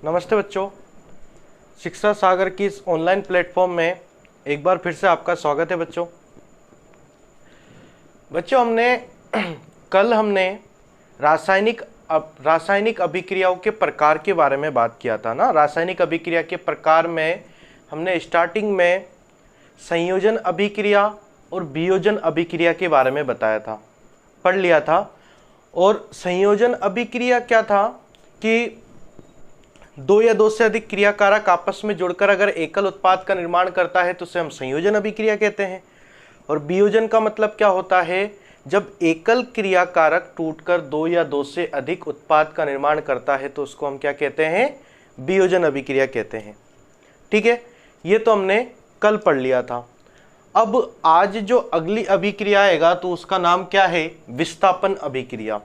नमस्ते बच्चों, शिक्षा सागर की इस ऑनलाइन प्लेटफॉर्म में एक बार फिर से आपका स्वागत है। बच्चों कल हमने रासायनिक अभिक्रियाओं के प्रकार के बारे में बात किया था ना। रासायनिक अभिक्रिया के प्रकार में हमने स्टार्टिंग में संयोजन अभिक्रिया और वियोजन अभिक्रिया के बारे में बताया था, पढ़ लिया था। और संयोजन अभिक्रिया क्या था कि दो या दो से अधिक क्रियाकारक आपस में जुड़कर अगर एकल उत्पाद का निर्माण करता है तो उसे हम संयोजन अभिक्रिया कहते हैं। और वियोजन का मतलब क्या होता है, जब एकल क्रियाकारक टूटकर दो या दो से अधिक उत्पाद का निर्माण करता है तो उसको हम क्या कहते हैं, वियोजन अभिक्रिया कहते हैं। ठीक है, ये तो हमने कल पढ़ लिया था। अब आज जो अगली अभिक्रिया आएगा तो उसका नाम क्या है, विस्थापन अभिक्रिया।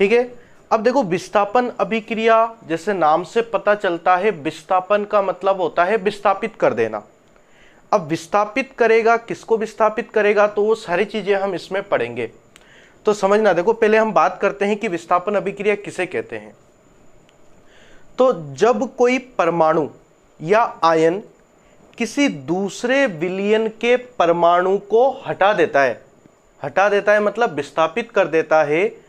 ठीक है, अब देखो विस्थापन अभिक्रिया जैसे नाम से पता चलता है, विस्थापन का मतलब होता है विस्थापित कर देना। अब विस्थापित करेगा, किसको विस्थापित करेगा, तो वो सारी चीजें हम इसमें पढ़ेंगे। तो समझना, देखो पहले हम बात करते हैं कि विस्थापन अभिक्रिया किसे कहते हैं। तो जब कोई परमाणु या आयन किसी दूसरे विलयन के परमाणु को हटा देता है मतलब विस्थापित कर देता है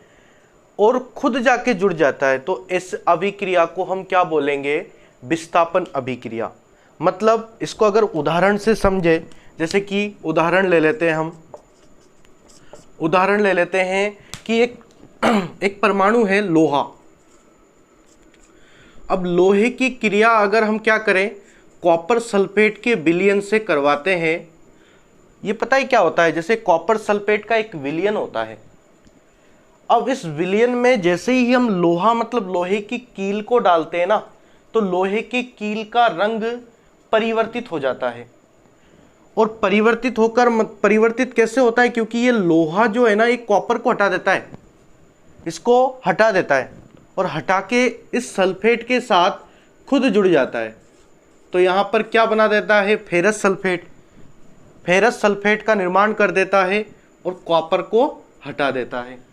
और खुद जाके जुड़ जाता है, तो इस अभिक्रिया को हम क्या बोलेंगे, विस्थापन अभिक्रिया। मतलब इसको अगर उदाहरण से समझे, जैसे कि उदाहरण ले लेते हैं कि एक परमाणु है लोहा। अब लोहे की क्रिया अगर हम क्या करें, कॉपर सल्फेट के विलयन से करवाते हैं। ये पता है क्या होता है, जैसे कॉपर सल्फेट का एक विलयन होता है। अब इस विलयन में जैसे ही हम लोहा मतलब लोहे की कील को डालते हैं ना, तो लोहे की कील का रंग परिवर्तित हो जाता है। और परिवर्तित कैसे होता है, क्योंकि ये लोहा जो है ना, एक कॉपर को हटा देता है, इसको हटा देता है और हटा के इस सल्फेट के साथ खुद जुड़ जाता है। तो यहां पर क्या बना देता है, फेरस सल्फेट का निर्माण कर देता है और कॉपर को हटा देता है।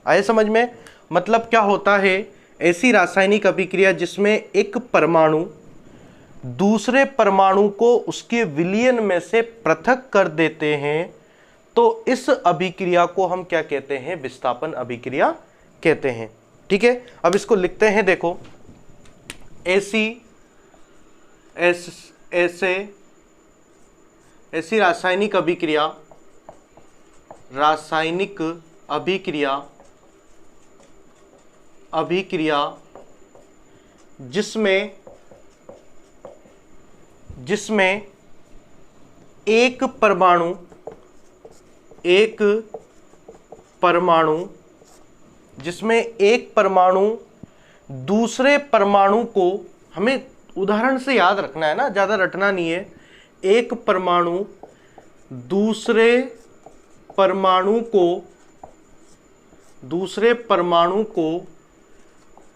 आए समझ में, मतलब क्या होता है, ऐसी रासायनिक अभिक्रिया जिसमें एक परमाणु दूसरे परमाणु को उसके विलयन में से पृथक कर देते हैं, तो इस अभिक्रिया को हम क्या कहते हैं, विस्थापन अभिक्रिया कहते हैं। ठीक है, अब इसको लिखते हैं, देखो ऐसी रासायनिक अभिक्रिया जिसमें एक परमाणु दूसरे परमाणु को, हमें उदाहरण से याद रखना है ना, ज्यादा रटना नहीं है। एक परमाणु दूसरे परमाणु को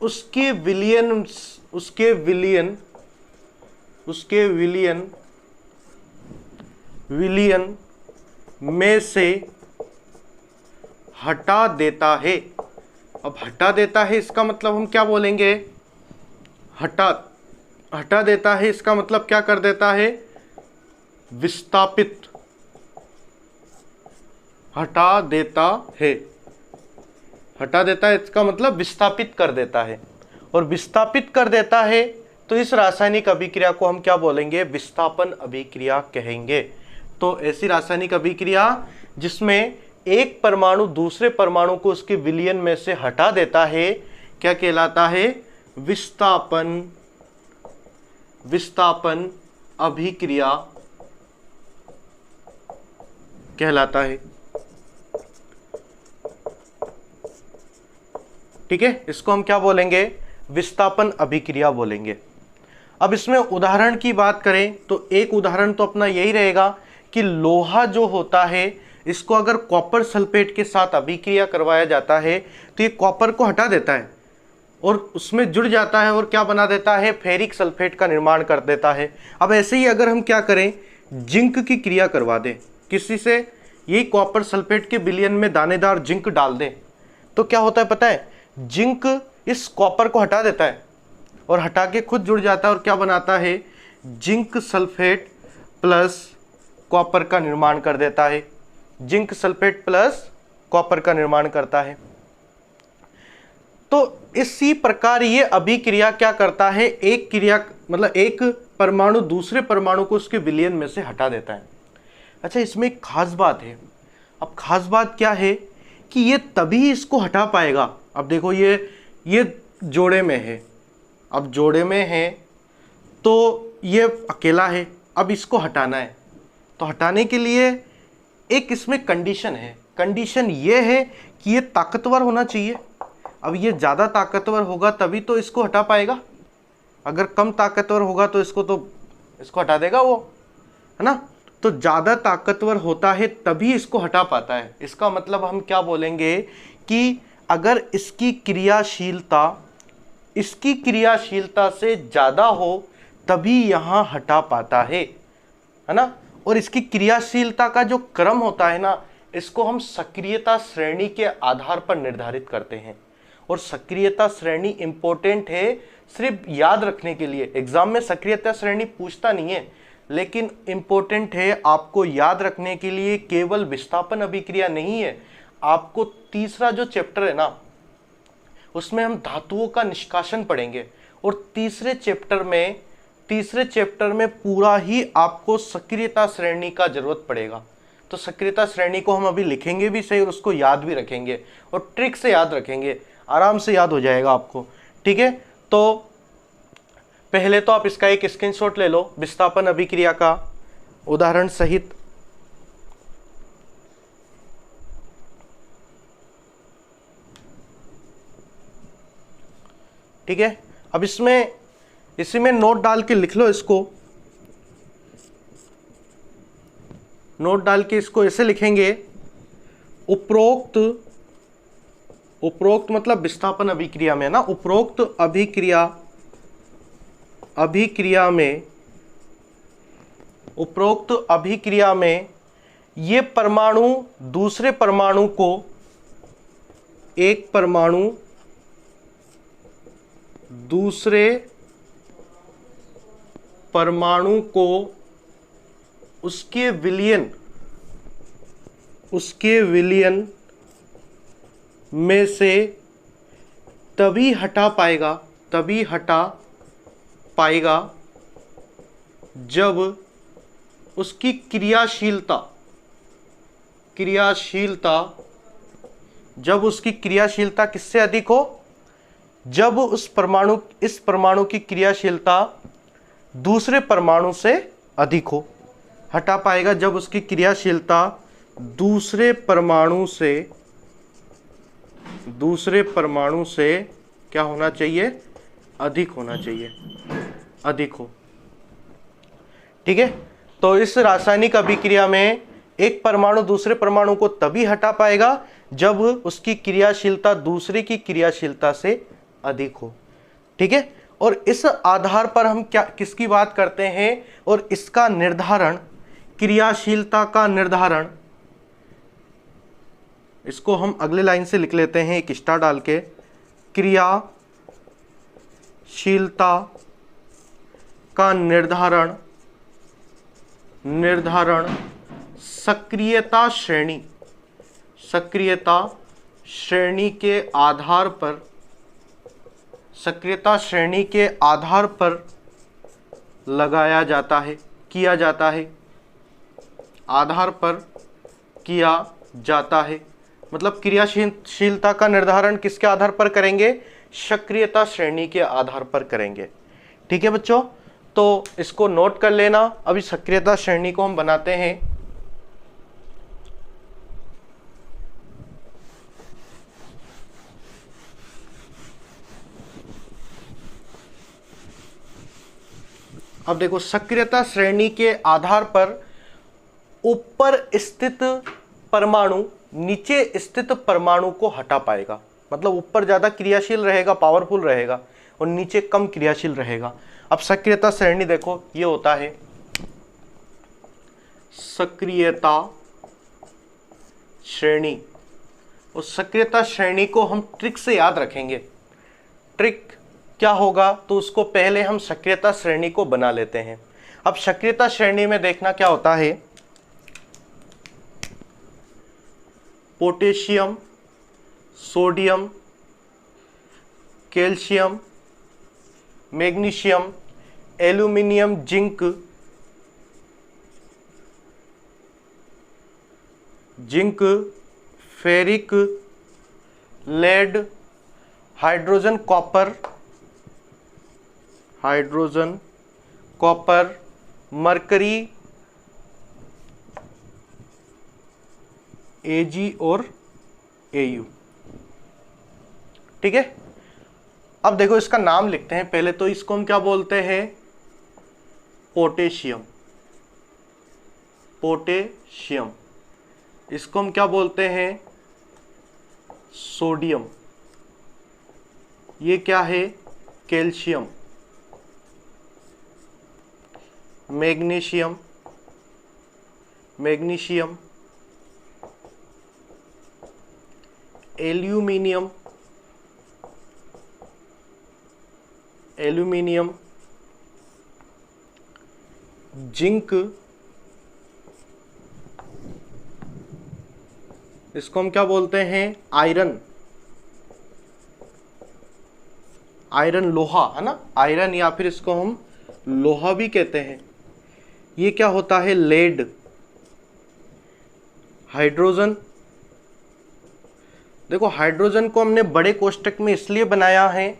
उसके विलयन में से हटा देता है। अब हटा देता है इसका मतलब हम क्या बोलेंगे, हटा देता है इसका मतलब क्या कर देता है, विस्थापित। हटा देता है इसका मतलब विस्थापित कर देता है। और विस्थापित कर देता है तो इस रासायनिक अभिक्रिया को हम क्या बोलेंगे, विस्थापन अभिक्रिया कहेंगे। तो ऐसी रासायनिक अभिक्रिया जिसमें एक परमाणु दूसरे परमाणु को उसके विलयन में से हटा देता है, क्या कहलाता है, विस्थापन अभिक्रिया कहलाता है। ठीक है, इसको हम क्या बोलेंगे, विस्थापन अभिक्रिया बोलेंगे। अब इसमें उदाहरण की बात करें तो एक उदाहरण तो अपना यही रहेगा कि लोहा जो होता है, इसको अगर कॉपर सल्फेट के साथ अभिक्रिया करवाया जाता है तो ये कॉपर को हटा देता है और उसमें जुड़ जाता है और क्या बना देता है, फेरिक सल्फेट का निर्माण कर देता है। अब ऐसे ही अगर हम क्या करें, जिंक की क्रिया करवा दें किसी से, यही कॉपर सल्फेट के विलयन में दानेदार जिंक डाल दें, तो क्या होता है पता है, जिंक इस कॉपर को हटा देता है और हटा के खुद जुड़ जाता है और क्या बनाता है, जिंक सल्फेट प्लस कॉपर का निर्माण कर देता है। जिंक सल्फेट प्लस कॉपर का निर्माण करता है। तो इसी प्रकार ये अभिक्रिया क्या करता है, एक क्रिया मतलब एक परमाणु दूसरे परमाणु को उसके विलयन में से हटा देता है। अच्छा, इसमें एक खास बात है। अब खास बात क्या है कि ये तभी इसको हटा पाएगा। अब देखो ये जोड़े में है, अब जोड़े में है तो ये अकेला है, अब इसको हटाना है। तो हटाने के लिए एक इसमें कंडीशन है। कंडीशन ये है कि ये ताकतवर होना चाहिए। अब ये ज़्यादा ताकतवर होगा तभी तो इसको हटा पाएगा। अगर कम ताकतवर होगा तो इसको हटा देगा वो, है ना। तो ज़्यादा ताकतवर होता है तभी इसको हटा पाता है। इसका मतलब हम क्या बोलेंगे कि अगर इसकी क्रियाशीलता से ज़्यादा हो तभी यहाँ हटा पाता है ना। और इसकी क्रियाशीलता का जो क्रम होता है ना, इसको हम सक्रियता श्रेणी के आधार पर निर्धारित करते हैं। और सक्रियता श्रेणी इंपॉर्टेंट है सिर्फ याद रखने के लिए। एग्जाम में सक्रियता श्रेणी पूछता नहीं है, लेकिन इंपॉर्टेंट है आपको याद रखने के लिए। केवल विस्थापन अभिक्रिया नहीं है, आपको तीसरा जो चैप्टर है ना, उसमें हम धातुओं का निष्कासन पढ़ेंगे। और तीसरे चैप्टर में पूरा ही आपको सक्रियता श्रेणी का जरूरत पड़ेगा। तो सक्रियता श्रेणी को हम अभी लिखेंगे भी सही और उसको याद भी रखेंगे और ट्रिक से याद रखेंगे, आराम से याद हो जाएगा आपको। ठीक है, तो पहले तो आप इसका एक स्क्रीनशॉट ले लो विस्थापन अभिक्रिया का उदाहरण सहित। ठीक है, अब इसी में नोट डाल के लिख लो। इसको नोट डाल के इसको ऐसे लिखेंगे, उपरोक्त मतलब विस्थापन अभिक्रिया में ना, उपरोक्त अभिक्रिया में ये परमाणु दूसरे परमाणु को, एक परमाणु दूसरे परमाणु को उसके विलयन में से तभी हटा पाएगा जब उसकी क्रियाशीलता किससे अधिक हो, जब इस परमाणु की क्रियाशीलता दूसरे परमाणु से अधिक हो। हटा पाएगा जब उसकी क्रियाशीलता दूसरे परमाणु से क्या होना चाहिए, अधिक होना चाहिए, अधिक हो। ठीक है, तो इस रासायनिक अभिक्रिया में एक परमाणु दूसरे परमाणु को तभी हटा पाएगा जब उसकी क्रियाशीलता दूसरे की क्रियाशीलता से अधिक हो। ठीक है, और इस आधार पर हम किसकी बात करते हैं, और इसका निर्धारण, क्रियाशीलता का निर्धारण, इसको हम अगले लाइन से लिख लेते हैं एक स्टार डाल के। क्रियाशीलता का निर्धारण सक्रियता श्रेणी के आधार पर लगाया जाता है, किया जाता है। मतलब क्रियाशीलता का निर्धारण किसके आधार पर करेंगे, सक्रियता श्रेणी के आधार पर करेंगे। ठीक है बच्चों, तो इसको नोट कर लेना। अभी सक्रियता श्रेणी को हम बनाते हैं। अब देखो, सक्रियता श्रेणी के आधार पर ऊपर स्थित परमाणु नीचे स्थित परमाणु को हटा पाएगा। मतलब ऊपर ज्यादा क्रियाशील रहेगा, पावरफुल रहेगा, और नीचे कम क्रियाशील रहेगा। अब सक्रियता श्रेणी देखो, ये होता है सक्रियता श्रेणी। उस सक्रियता श्रेणी को हम ट्रिक से याद रखेंगे। ट्रिक क्या होगा, तो उसको पहले हम सक्रियता श्रेणी को बना लेते हैं। अब सक्रियता श्रेणी में देखना क्या होता है, potassium, sodium, calcium, magnesium, aluminium, zinc, ferric, lead, hydrogen copper, mercury, Ag और Au। ठीक है, अब देखो इसका नाम लिखते हैं। पहले तो इसको हम क्या बोलते हैं, पोटेशियम। इसको हम क्या बोलते हैं, सोडियम। ये क्या है, कैल्शियम। मैग्नीशियम, एल्यूमिनियम, जिंक, इसको हम क्या बोलते हैं, आयरन लोहा, है ना, आयरन, या फिर इसको हम लोहा भी कहते हैं। ये क्या होता है, लेड, हाइड्रोजन। देखो हाइड्रोजन को हमने बड़े कोष्टक में इसलिए बनाया है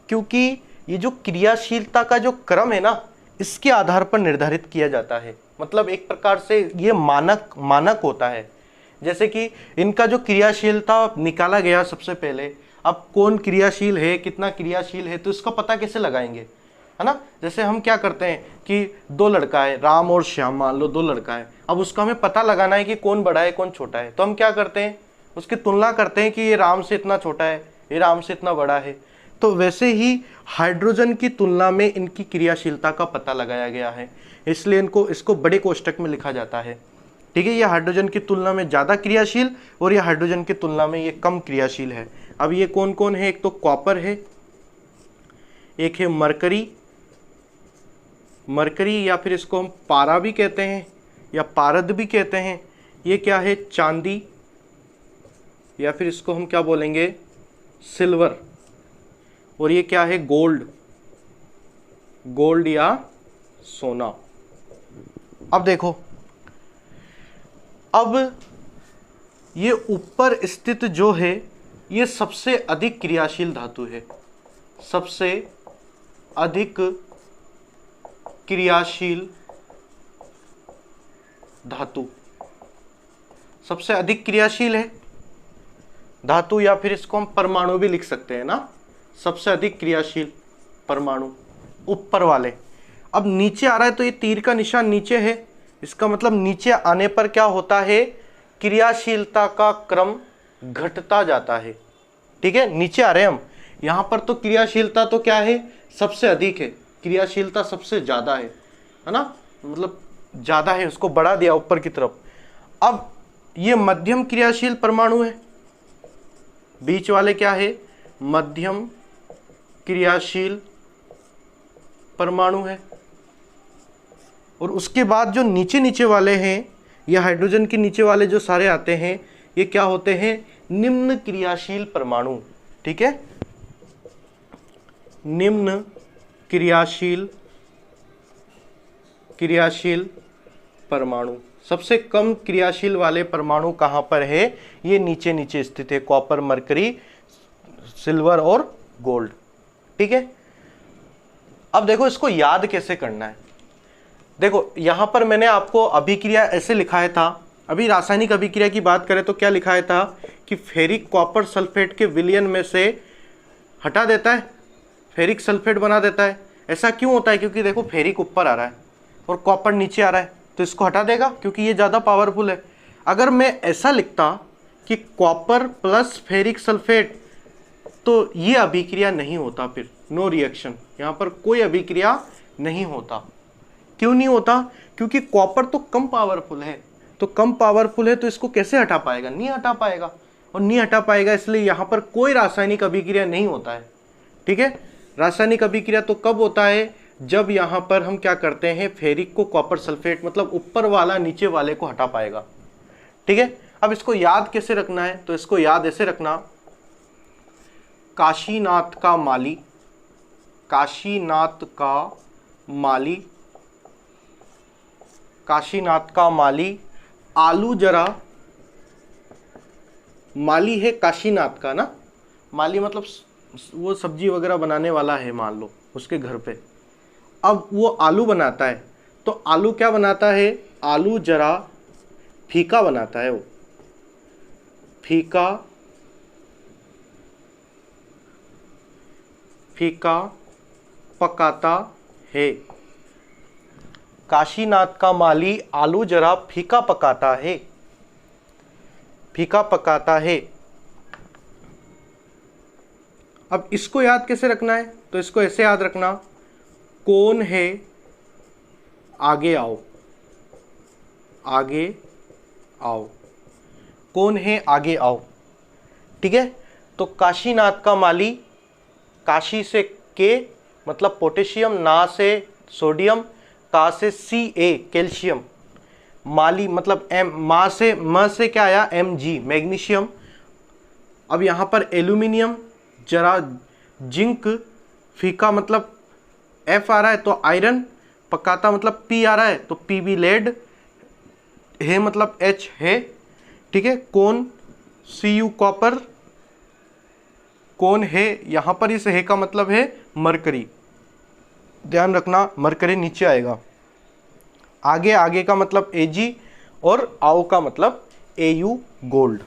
क्योंकि ये जो क्रियाशीलता का जो क्रम है ना, इसके आधार पर निर्धारित किया जाता है। मतलब एक प्रकार से ये मानक होता है। जैसे कि इनका जो क्रियाशीलता निकाला गया सबसे पहले, अब कौन क्रियाशील है, कितना क्रियाशील है, तो इसका पता कैसे लगाएंगे, है ना। जैसे हम क्या करते हैं कि दो लड़का है, राम और श्याम, मान लो दो लड़का है। अब उसका हमें पता लगाना है कि कौन बड़ा है कौन छोटा है, तो हम क्या करते हैं, उसकी तुलना करते हैं कि ये राम से इतना छोटा है, ये राम से इतना बड़ा है। तो वैसे ही हाइड्रोजन की तुलना में इनकी क्रियाशीलता का पता लगाया गया है, इसलिए इसको बड़े कोष्टक में लिखा जाता है। ठीक है, ये हाइड्रोजन की तुलना में ज़्यादा क्रियाशील और ये हाइड्रोजन की तुलना में ये कम क्रियाशील है। अब ये कौन कौन है, एक तो कॉपर है, एक है मरकरी, या फिर इसको हम पारा भी कहते हैं या पारद भी कहते हैं। ये क्या है, चांदी, या फिर इसको हम क्या बोलेंगे, सिल्वर। और ये क्या है, गोल्ड या सोना। अब देखो, अब ये ऊपर स्थित जो है ये सबसे अधिक क्रियाशील धातु है, सबसे अधिक क्रियाशील धातु, सबसे अधिक क्रियाशील है धातु, या फिर इसको हम परमाणु भी लिख सकते हैं ना, सबसे अधिक क्रियाशील परमाणु ऊपर वाले। अब नीचे आ रहा है तो ये तीर का निशान नीचे है, इसका मतलब नीचे आने पर क्या होता है, क्रियाशीलता का क्रम घटता जाता है। ठीक है, नीचे आ रहे हैं हम, यहां पर तो क्रियाशीलता तो क्या है, सबसे अधिक है, क्रियाशीलता सबसे ज्यादा है ना, मतलब ज्यादा है, उसको बढ़ा दिया ऊपर की तरफ। अब ये मध्यम क्रियाशील परमाणु है, बीच वाले क्या है, मध्यम क्रियाशील परमाणु है। और उसके बाद जो नीचे वाले हैं, या हाइड्रोजन के नीचे वाले जो सारे आते हैं, ये क्या होते हैं, निम्न क्रियाशील परमाणु। ठीक है, निम्न क्रियाशील परमाणु। सबसे कम क्रियाशील वाले परमाणु कहां पर है, ये नीचे स्थित है, कॉपर, मरकरी, सिल्वर और गोल्ड। ठीक है, अब देखो इसको याद कैसे करना है। देखो यहां पर मैंने आपको अभिक्रिया ऐसे लिखाया था, अभी रासायनिक अभिक्रिया की बात करें तो क्या लिखाया था कि फेरिक कॉपर सल्फेट के विलयन में से हटा देता है, फेरिक सल्फेट बना देता है। ऐसा क्यों होता है, क्योंकि देखो फेरिक ऊपर आ रहा है और कॉपर नीचे आ रहा है, तो इसको हटा देगा क्योंकि ये ज़्यादा पावरफुल है। अगर मैं ऐसा लिखता कि कॉपर प्लस फेरिक सल्फेट, तो ये अभिक्रिया नहीं होता, फिर नो रिएक्शन, यहाँ पर कोई अभिक्रिया नहीं होता। क्यों नहीं होता, क्योंकि कॉपर तो कम पावरफुल है, तो इसको कैसे हटा पाएगा, नहीं हटा पाएगा, और नहीं हटा पाएगा, इसलिए यहाँ पर कोई रासायनिक अभिक्रिया नहीं होता है। ठीक है, रासायनिक अभिक्रिया तो कब होता है, जब यहाँ पर हम क्या करते हैं, फेरिक को कॉपर सल्फेट, मतलब ऊपर वाला नीचे वाले को हटा पाएगा। ठीक है, अब इसको याद कैसे रखना है, तो इसको याद ऐसे रखना, काशीनाथ का माली, काशीनाथ का माली, काशीनाथ का माली, आलू जरा, माली है काशीनाथ का ना, माली मतलब वो सब्जी वगैरह बनाने वाला है, मान लो उसके घर पे। अब वो आलू बनाता है, तो आलू क्या बनाता है, आलू जरा फीका बनाता है, वो फीका, फीका पकाता है। काशीनाथ का माली आलू जरा फीका पकाता है, फीका पकाता है। अब इसको याद कैसे रखना है, तो इसको ऐसे याद रखना, कौन है आगे आओ, आगे आओ, कौन है आगे आओ। ठीक है, तो काशीनाथ का माली, काशी से के मतलब पोटेशियम, ना से सोडियम, का से Ca कैल्शियम, माली मतलब एम, मा से म से क्या आया, Mg मैग्नीशियम। अब यहाँ पर एल्यूमिनियम जरा जिंक, फीका मतलब F आ रहा है तो आयरन, पकाता मतलब P आ रहा है तो Pb लेड, है मतलब H है। ठीक है, कौन Cu कॉपर, कौन है, यहाँ पर इस है का मतलब है मरकरी, ध्यान रखना मरकरी नीचे आएगा। आगे, आगे का मतलब Ag और आओ का मतलब Au गोल्ड।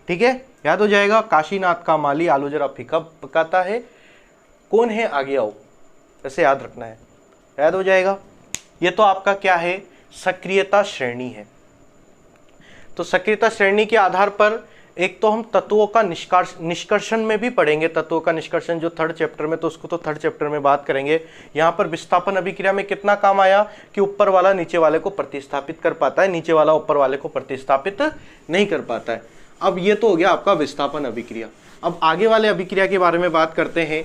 ठीक है, याद हो जाएगा, काशीनाथ का माली आलू जरा फीका पकाता है, कौन है आगे आओ, ऐसे याद रखना है, याद हो जाएगा। ये तो आपका क्या है, सक्रियता श्रेणी है। तो सक्रियता श्रेणी के आधार पर एक तो हम तत्वों का निष्कर्षण में भी पढ़ेंगे, तत्वों का निष्कर्षण जो थर्ड चैप्टर में, तो उसको तो थर्ड चैप्टर में बात करेंगे। यहाँ पर विस्थापन अभिक्रिया में कितना काम आया कि ऊपर वाला नीचे वाले को प्रतिस्थापित कर पाता है, नीचे वाला ऊपर वाले को प्रतिस्थापित नहीं कर पाता है। अब ये तो हो गया आपका विस्थापन अभिक्रिया। अब आगे वाले अभिक्रिया के बारे में बात करते हैं।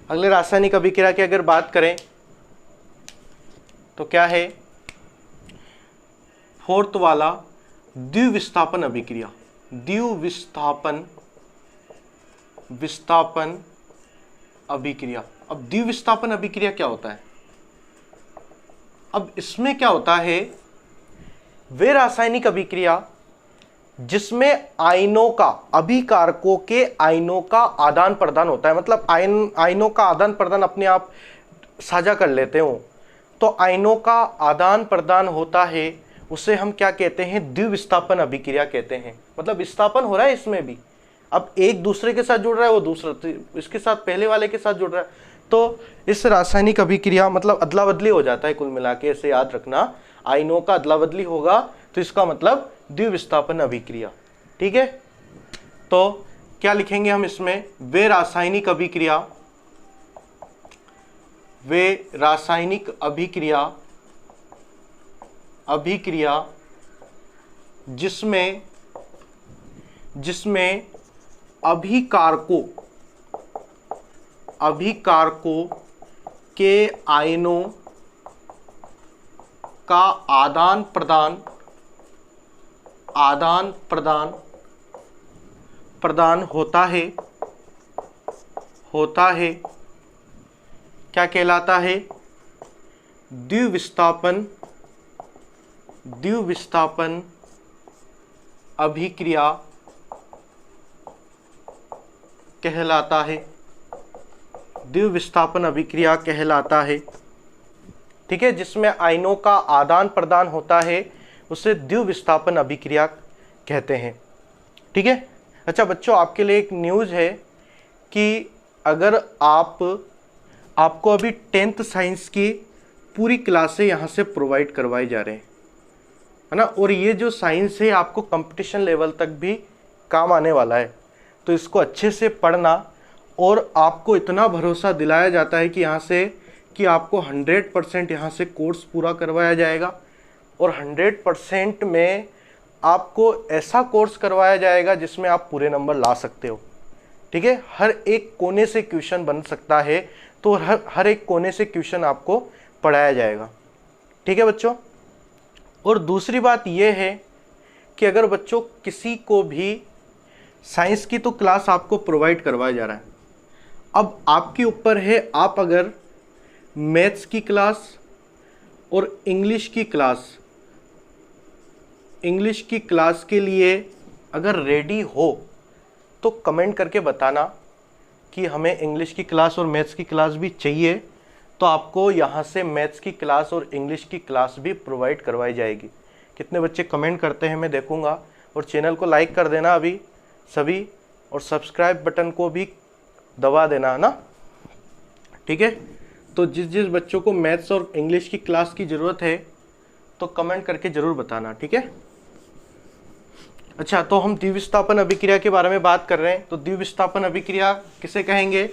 अगले रासायनिक अभिक्रिया की अगर बात करें तो क्या है, फोर्थ वाला द्विविस्थापन अभिक्रिया, द्विविस्थापन, विस्थापन अभिक्रिया। अब द्विविस्थापन अभिक्रिया क्या होता है, अब इसमें क्या होता है, वे रासायनिक अभिक्रिया जिसमें आयनों का, अभिकारकों के आयनों का आदान प्रदान होता है, मतलब आयनों का आदान प्रदान अपने आप साझा कर लेते हो, तो आयनों का आदान प्रदान होता है, उसे हम क्या कहते हैं, द्विविस्थापन अभिक्रिया कहते हैं। मतलब विस्थापन हो रहा है इसमें भी, अब एक दूसरे के साथ जुड़ रहा है, वो दूसरा इसके साथ पहले वाले के साथ जुड़ रहा है, तो इस रासायनिक अभिक्रिया मतलब अदला बदली हो जाता है। कुल मिला के इसे याद रखना, आयनों का अदला बदली होगा तो इसका मतलब द्विविस्थापन अभिक्रिया। ठीक है, तो क्या लिखेंगे हम इसमें, वे रासायनिक अभिक्रिया, वे रासायनिक अभिक्रिया, अभिक्रिया जिसमें, जिसमें अभिकारकों, अभिकारकों के आयनों का आदान प्रदान, आदान प्रदान, प्रदान होता है, होता है, क्या कहलाता है, द्विविस्थापन, द्विविस्थापन अभिक्रिया कहलाता है, द्विविस्थापन अभिक्रिया कहलाता है। ठीक है, जिसमें आयनों का आदान प्रदान होता है उसे द्विविस्थापन अभिक्रिया कहते हैं। ठीक है, अच्छा बच्चों, आपके लिए एक न्यूज़ है कि अगर आपको अभी 10th साइंस की पूरी क्लासें यहाँ से प्रोवाइड करवाई जा रहे हैं, है ना, और ये जो साइंस है आपको कंपटीशन लेवल तक भी काम आने वाला है, तो इसको अच्छे से पढ़ना। और आपको इतना भरोसा दिलाया जाता है कि यहाँ से कि आपको 100% यहाँ से कोर्स पूरा करवाया जाएगा, और 100% में आपको ऐसा कोर्स करवाया जाएगा जिसमें आप पूरे नंबर ला सकते हो। ठीक है, हर एक कोने से क्वेश्चन बन सकता है, तो हर एक कोने से क्वेश्चन आपको पढ़ाया जाएगा। ठीक है बच्चों। और दूसरी बात यह है कि अगर बच्चों किसी को भी साइंस की तो क्लास आपको प्रोवाइड करवाया जा रहा है, अब आपके ऊपर है, आप अगर मैथ्स की क्लास और इंग्लिश की क्लास के लिए अगर रेडी हो तो कमेंट करके बताना कि हमें इंग्लिश की क्लास और मैथ्स की क्लास भी चाहिए, तो आपको यहाँ से मैथ्स की क्लास और इंग्लिश की क्लास भी प्रोवाइड करवाई जाएगी। कितने बच्चे कमेंट करते हैं मैं देखूँगा। और चैनल को लाइक कर देना अभी सभी, और सब्सक्राइब बटन को भी दबा देना ना। ठीक है, तो जिस बच्चों को मैथ्स और इंग्लिश की क्लास की ज़रूरत है तो कमेंट करके ज़रूर बताना। ठीक है। अच्छा, तो हम द्विविस्थापन अभिक्रिया के बारे में बात कर रहे हैं। तो द्विविस्थापन अभिक्रिया किसे कहेंगे?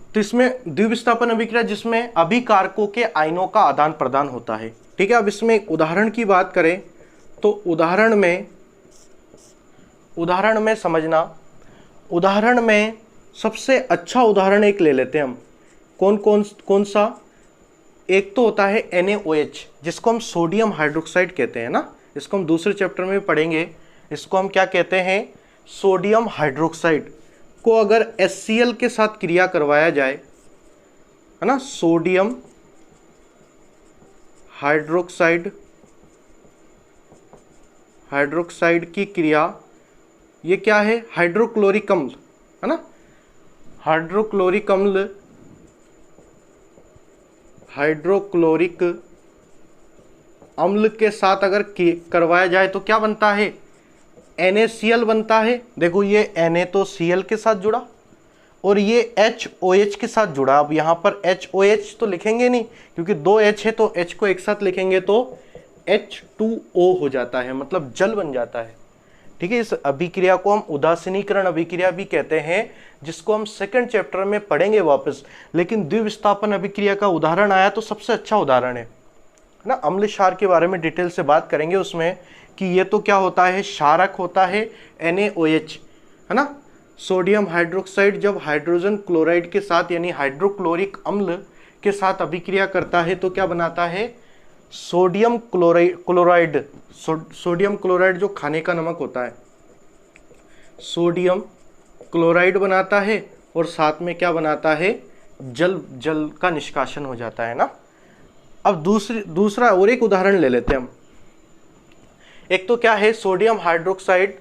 तो इसमें द्विविस्थापन अभिक्रिया जिसमें अभिकारकों के आयनों का आदान प्रदान होता है। ठीक है, अब इसमें एक उदाहरण की बात करें तो उदाहरण में समझना, उदाहरण में सबसे अच्छा उदाहरण एक ले लेते हैं हम। कौन सा? एक तो होता है NaOH, जिसको हम सोडियम हाइड्रोक्साइड कहते हैं ना, इसको हम दूसरे चैप्टर में पढ़ेंगे। इसको हम क्या कहते हैं? सोडियम हाइड्रोक्साइड को अगर HCl के साथ क्रिया करवाया जाए, है ना, सोडियम हाइड्रोक्साइड की क्रिया, ये क्या है? हाइड्रोक्लोरिक अम्ल, है ना, हाइड्रोक्लोरिक अम्ल के साथ अगर करवाया जाए तो क्या बनता है? NaCl बनता है। देखो ये Na तो Cl के साथ जुड़ा और ये HOH के साथ जुड़ा। अब यहाँ पर HOH तो लिखेंगे नहीं क्योंकि 2 H है, तो H को एक साथ लिखेंगे तो H2O हो जाता है, मतलब जल बन जाता है। ठीक है, इस अभिक्रिया को हम उदासीनीकरण अभिक्रिया भी कहते हैं, जिसको हम सेकंड चैप्टर में पढ़ेंगे वापस। लेकिन द्विविस्थापन अभिक्रिया का उदाहरण आया तो सबसे अच्छा उदाहरण है ना। अम्ल क्षार के बारे में डिटेल से बात करेंगे उसमें कि ये तो क्या होता है? क्षारक होता है NaOH, है ना। सोडियम हाइड्रोक्साइड जब हाइड्रोजन क्लोराइड के साथ यानी हाइड्रोक्लोरिक अम्ल के साथ अभिक्रिया करता है तो क्या बनाता है? Sodium chloride. सोडियम क्लोराइड जो खाने का नमक होता है, सोडियम क्लोराइड बनाता है और साथ में क्या बनाता है? जल का निष्कासन हो जाता है ना। अब दूसरा और एक उदाहरण ले लेते हैं हम। एक तो क्या है? सोडियम हाइड्रोक्साइड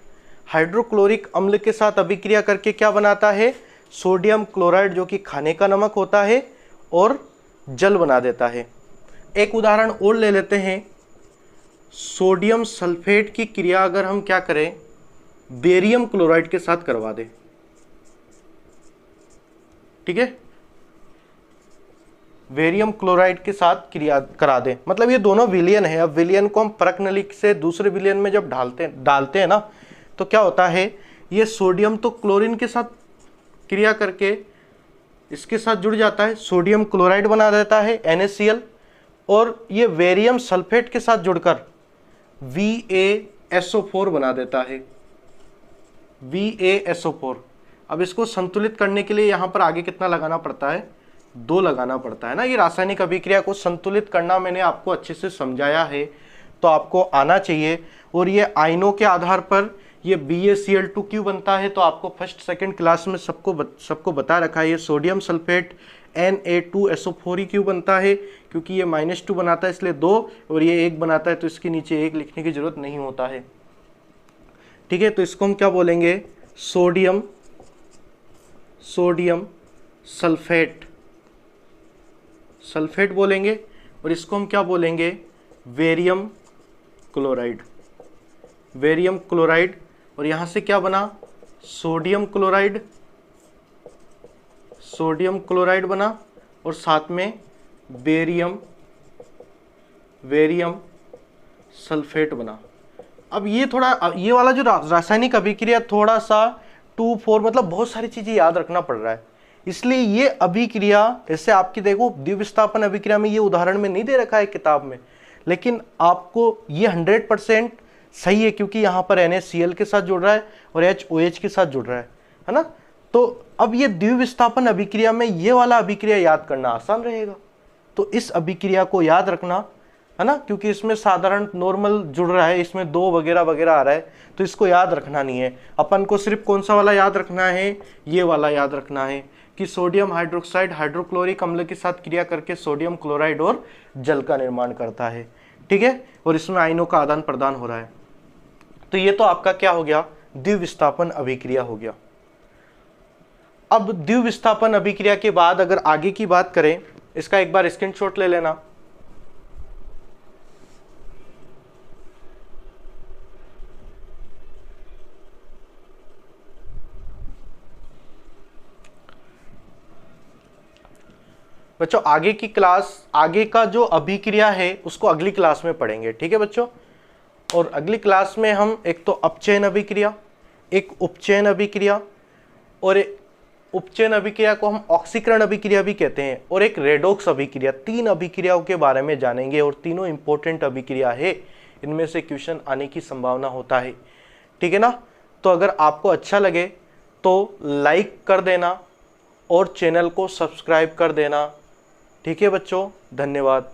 हाइड्रोक्लोरिक अम्ल के साथ अभिक्रिया करके क्या बनाता है? सोडियम क्लोराइड जो कि खाने का नमक होता है और जल बना देता है। एक उदाहरण और ले लेते हैं। सोडियम सल्फेट की क्रिया अगर हम क्या करें? बेरियम क्लोराइड के साथ करवा दें। ठीक है, बेरियम क्लोराइड के साथ क्रिया करा दें, मतलब ये दोनों विलयन है। अब विलयन को हम परख नली से दूसरे विलयन में जब डालते हैं ना, तो क्या होता है? ये सोडियम तो क्लोरीन के साथ क्रिया करके इसके साथ जुड़ जाता है, सोडियम क्लोराइड बना देता है NaCl, और ये बेरियम सल्फेट के साथ जुड़कर VaSO4 बना देता है, VaSO4। अब इसको संतुलित करने के लिए यहाँ पर आगे कितना लगाना पड़ता है? 2 लगाना पड़ता है ना। ये रासायनिक अभिक्रिया को संतुलित करना मैंने आपको अच्छे से समझाया है, तो आपको आना चाहिए। और ये आयनों के आधार पर ये BaCl2 क्यों बनता है, तो आपको फर्स्ट सेकंड क्लास में सबको बता रखा है। ये सोडियम सल्फेट Na2SO4 क्यों बनता है? क्योंकि ये -2 बनाता है इसलिए 2, और ये 1 बनाता है तो इसके नीचे 1 लिखने की जरूरत नहीं होता है। ठीक है, तो इसको हम क्या बोलेंगे? सोडियम सल्फेट बोलेंगे, और इसको हम क्या बोलेंगे? Barium chloride. और यहाँ से क्या बना? सोडियम क्लोराइड बना, और साथ में बेरियम सल्फेट बना। अब ये वाला जो रासायनिक अभिक्रिया थोड़ा सा 2-4 मतलब बहुत सारी चीजें याद रखना पड़ रहा है, इसलिए ये अभिक्रिया ऐसे आपकी देखो द्विविस्थापन अभिक्रिया में ये उदाहरण में नहीं दे रखा है किताब में, लेकिन आपको ये 100% सही है, क्योंकि यहाँ पर NaCl के साथ जुड़ रहा है और HOH के साथ जुड़ रहा है ना। तो अब ये द्विविस्थापन अभिक्रिया में ये वाला अभिक्रिया याद करना आसान रहेगा, तो इस अभिक्रिया को याद रखना है ना, क्योंकि इसमें साधारण नॉर्मल जुड़ रहा है, इसमें 2 वगैरह वगैरह आ रहा है, तो इसको याद रखना नहीं है। अपन को सिर्फ कौन सा वाला याद रखना है, ये वाला याद रखना है कि सोडियम हाइड्रोक्साइड हाइड्रोक्लोरिक अम्ल के साथ क्रिया करके सोडियम क्लोराइड और जल का निर्माण करता है, ठीक है, और इसमें आयनों का आदान प्रदान हो रहा है। तो ये तो आपका क्या हो गया, द्विविस्थापन अभिक्रिया हो गया। अब द्विविस्थापन अभिक्रिया के बाद अगर आगे की बात करें, इसका एक बार स्क्रीनशॉट ले लेना। बच्चों आगे की क्लास, आगे का जो अभिक्रिया है उसको अगली क्लास में पढ़ेंगे, ठीक है बच्चों। और अगली क्लास में हम एक तो अपचयन अभिक्रिया, एक उपचयन अभिक्रिया, और उपचयन अभिक्रिया को हम ऑक्सीकरण अभिक्रिया भी कहते हैं, और एक रेडॉक्स अभिक्रिया, 3 अभिक्रियाओं के बारे में जानेंगे। और तीनों इंपॉर्टेंट अभिक्रिया है, इनमें से क्वेश्चन आने की संभावना होता है, ठीक है ना। तो अगर आपको अच्छा लगे तो लाइक कर देना और चैनल को सब्सक्राइब कर देना, ठीक है बच्चों। धन्यवाद।